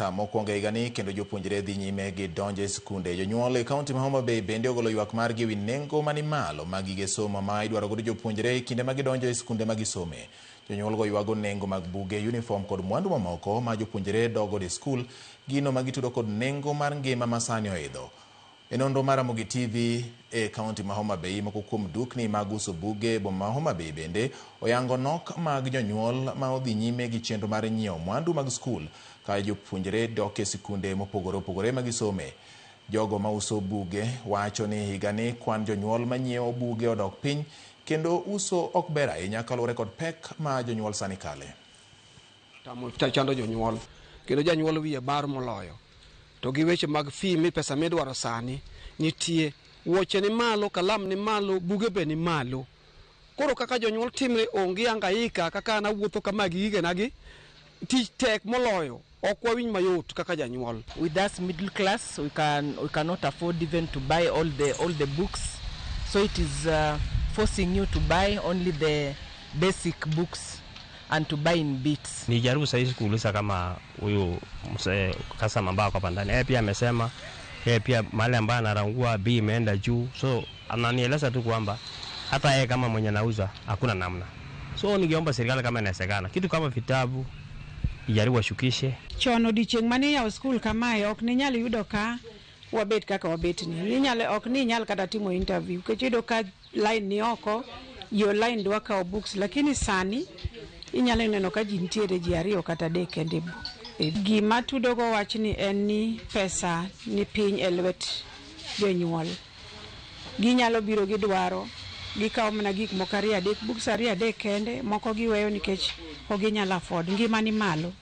Mokwongo higani kendo jopuonjre dhi nyime gi donjo e skunde. Jonyuol e kaunti ma Homa Bay bende ogolo ywak margi ewi nengo mani malo mag gige somo ma idwaro godo jopuonjre e kinde ma gidonjo e skunde ma gisome. Jonyuol go ywago nengo mag buge, uniform kod mwandu mamoko ma jopuonjre dogo e skul, gino ma gitudo kod nengo mar ngima ma sani oidho. E nonro mar Ramogi TV e kaunti ma Homa Bay, moko kuom dukni mag uso buge boma ma Homa Bay bende oyango nok mag jonyuol ma odhi nyime gi chenro mar nyiewo mwandu mag skul ka jopuonjre dok e sikunde mopogore opogore ma gisome. Jogo ma uso buge wacho ni higani kwan jonyuol ma nyiewo buge odok piny kendo uso ok ber ahinya kaluwore kod pek ma jonyuol sani kale. Chando jonyuol kendo janyuol wiye bar moloyo to gi weche mag fee mi pesa midwaro sani nitie, wuoche ni malo, kalam ni malo, buge be ni malo. Koro kaka jonyuol timre onge angaika kaka na wuotho kama gi higenagi tich tek moloyo, ok wawinj mayot kaka janyuol. With us middle class, we cannot afford even to buy all the books, so it is forcing you to buy only the basic books and to buy in bits. Nijaribu sasa kuuliza kama huyu kasa mambao kwa pandani. Pia amesema pia mahali ambayo anarangua bei imeenda juu. So ananieleza tu kwamba hata yeye kama mwenye nauza hakuna namna. So ningeomba serikali kama inawezekana kitu kama vitabu ijaribu washukishe. Chono dicheng mani ya school kamae ok ninyal yudo ka wabet kaka wabet ni. Ok ninyal kata timo interview. Kechido ka line ni oko, yo line dwa kao books, lakini sani inyalo neno ka ji nitiere ji ariyo kata adek kende. Gima tudogo wach ni en ni pesa ni piny e lwet jonyuol. Ginyalo biro gidwaro, gikawo mana gik moko ariyo adek, books ariyo adek kende, moko giweyo nikech ok ginyalo afford. Ngima ni malo.